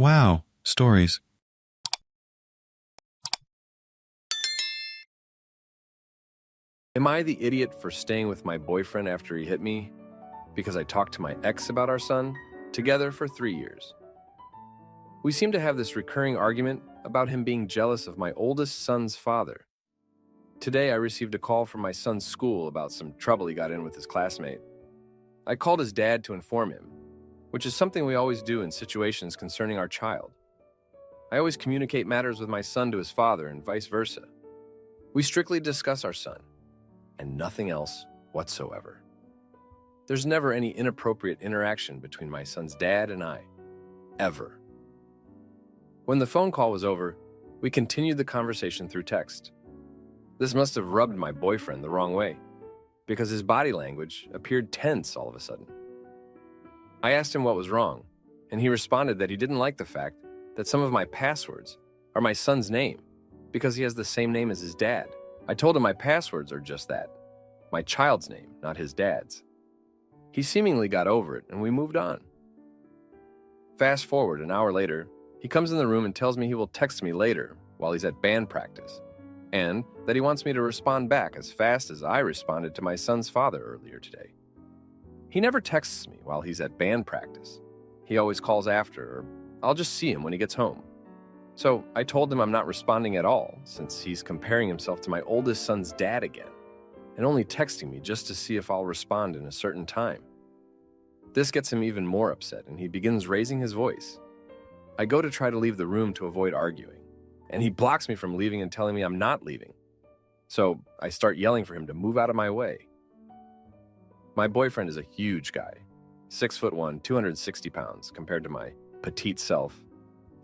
Wow, stories. Am I the idiot for staying with my boyfriend after he hit me because I talked to my ex about our son, together for 3 years? We seem to have this recurring argument about him being jealous of my oldest son's father. Today, I received a call from my son's school about some trouble he got in with his classmate. I called his dad to inform him, which is something we always do in situations concerning our child. I always communicate matters with my son to his father and vice versa. We strictly discuss our son, and nothing else whatsoever. There's never any inappropriate interaction between my son's dad and I, ever. When the phone call was over, we continued the conversation through text. This must have rubbed my boyfriend the wrong way, because his body language appeared tense all of a sudden. I asked him what was wrong, and he responded that he didn't like the fact that some of my passwords are my son's name, because he has the same name as his dad. I told him my passwords are just that, my child's name, not his dad's. He seemingly got over it, and we moved on. Fast forward an hour later, he comes in the room and tells me he will text me later while he's at band practice, and that he wants me to respond back as fast as I responded to my son's father earlier today. He never texts me while he's at band practice. He always calls after, or I'll just see him when he gets home. So I told him I'm not responding at all, since he's comparing himself to my oldest son's dad again, and only texting me just to see if I'll respond in a certain time. This gets him even more upset, and he begins raising his voice. I go to try to leave the room to avoid arguing, and he blocks me from leaving and telling me I'm not leaving. So I start yelling for him to move out of my way. My boyfriend is a huge guy, 6'1", 260 pounds, compared to my petite self,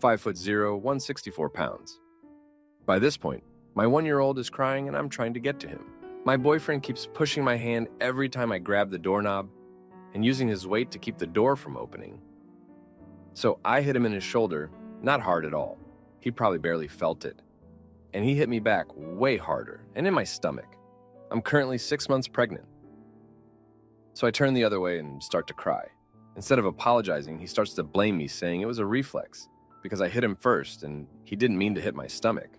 5'0", 164 pounds. By this point, my 1-year-old is crying and I'm trying to get to him. My boyfriend keeps pushing my hand every time I grab the doorknob and using his weight to keep the door from opening. So I hit him in his shoulder, not hard at all. He probably barely felt it. And he hit me back way harder and in my stomach. I'm currently 6 months pregnant. So I turn the other way and start to cry. Instead of apologizing, he starts to blame me, saying it was a reflex because I hit him first and he didn't mean to hit my stomach.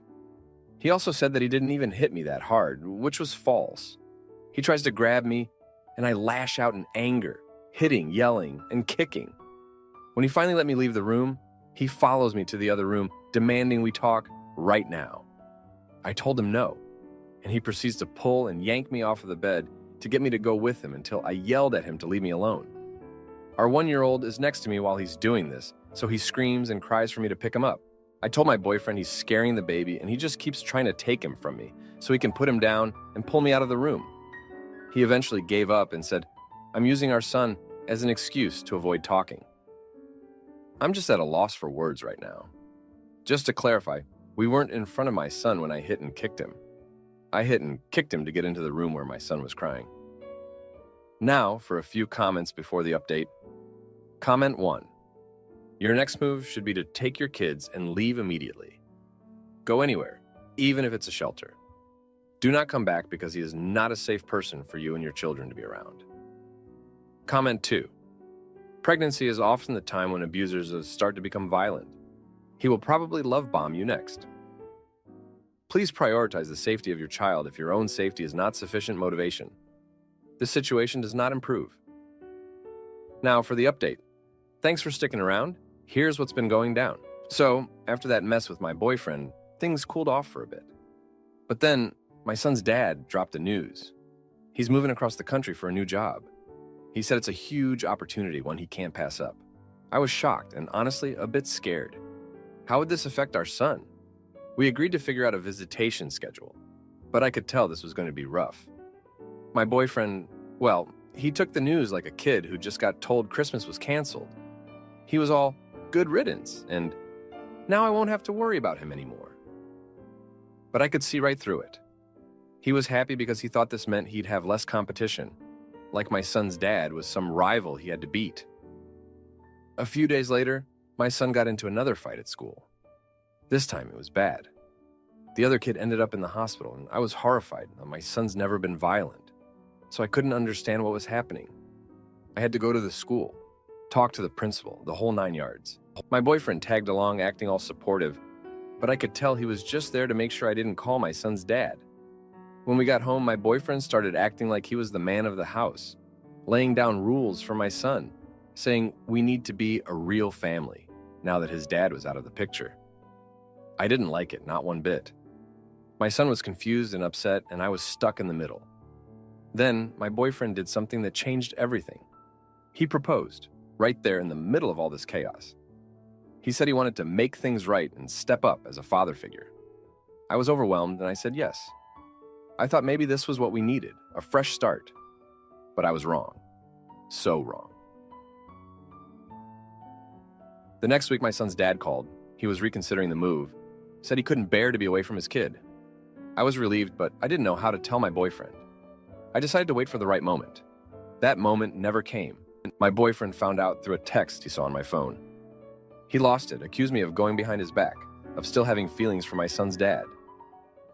He also said that he didn't even hit me that hard, which was false. He tries to grab me and I lash out in anger, hitting, yelling, and kicking. When he finally let me leave the room, he follows me to the other room, demanding we talk right now. I told him no, and he proceeds to pull and yank me off of the bed to get me to go with him until I yelled at him to leave me alone. Our 1-year-old is next to me while he's doing this, so he screams and cries for me to pick him up. I told my boyfriend he's scaring the baby and he just keeps trying to take him from me so he can put him down and pull me out of the room. He eventually gave up and said, "I'm using our son as an excuse to avoid talking." I'm just at a loss for words right now. Just to clarify, we weren't in front of my son when I hit and kicked him. I hit and kicked him to get into the room where my son was crying. Now for a few comments before the update. Comment 1. Your next move should be to take your kids and leave immediately. Go anywhere, even if it's a shelter. Do not come back because he is not a safe person for you and your children to be around. Comment 2. Pregnancy is often the time when abusers start to become violent. He will probably love bomb you next. Please prioritize the safety of your child if your own safety is not sufficient motivation. This situation does not improve. Now for the update. Thanks for sticking around. Here's what's been going down. So, after that mess with my boyfriend, things cooled off for a bit. But then, my son's dad dropped the news. He's moving across the country for a new job. He said it's a huge opportunity, one he can't pass up. I was shocked and honestly a bit scared. How would this affect our son? We agreed to figure out a visitation schedule, but I could tell this was going to be rough. My boyfriend, well, he took the news like a kid who just got told Christmas was canceled. He was all, "Good riddance," and now I won't have to worry about him anymore. But I could see right through it. He was happy because he thought this meant he'd have less competition, like my son's dad was some rival he had to beat. A few days later, my son got into another fight at school. This time it was bad. The other kid ended up in the hospital, and I was horrified that my son's never been violent, so I couldn't understand what was happening. I had to go to the school, talk to the principal, the whole 9 yards. My boyfriend tagged along, acting all supportive, but I could tell he was just there to make sure I didn't call my son's dad. When we got home, my boyfriend started acting like he was the man of the house, laying down rules for my son, saying we need to be a real family now that his dad was out of the picture. I didn't like it, not one bit. My son was confused and upset, and I was stuck in the middle. Then, my boyfriend did something that changed everything. He proposed, right there in the middle of all this chaos. He said he wanted to make things right and step up as a father figure. I was overwhelmed, and I said yes. I thought maybe this was what we needed, a fresh start. But I was wrong. So wrong. The next week, my son's dad called. He was reconsidering the move, said he couldn't bear to be away from his kid. I was relieved, but I didn't know how to tell my boyfriend. I decided to wait for the right moment. That moment never came. My boyfriend found out through a text he saw on my phone. He lost it, accused me of going behind his back, of still having feelings for my son's dad.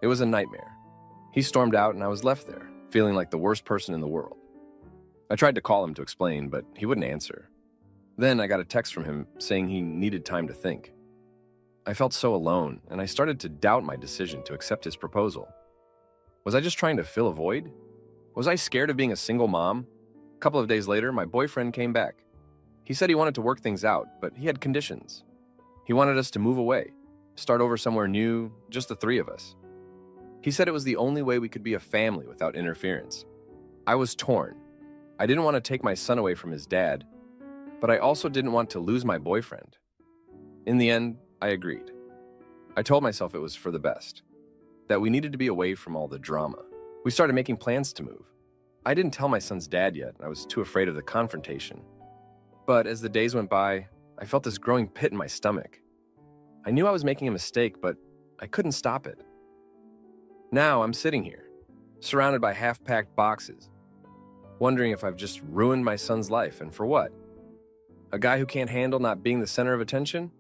It was a nightmare. He stormed out and I was left there, feeling like the worst person in the world. I tried to call him to explain, but he wouldn't answer. Then I got a text from him saying he needed time to think. I felt so alone, and I started to doubt my decision to accept his proposal. Was I just trying to fill a void? Was I scared of being a single mom? A couple of days later, my boyfriend came back. He said he wanted to work things out, but he had conditions. He wanted us to move away, start over somewhere new, just the three of us. He said it was the only way we could be a family without interference. I was torn. I didn't want to take my son away from his dad, but I also didn't want to lose my boyfriend. In the end, I agreed. I told myself it was for the best, that we needed to be away from all the drama. We started making plans to move. I didn't tell my son's dad yet. I was too afraid of the confrontation. But as the days went by, I felt this growing pit in my stomach. I knew I was making a mistake, but I couldn't stop it. Now I'm sitting here, surrounded by half-packed boxes, wondering if I've just ruined my son's life, and for what? A guy who can't handle not being the center of attention?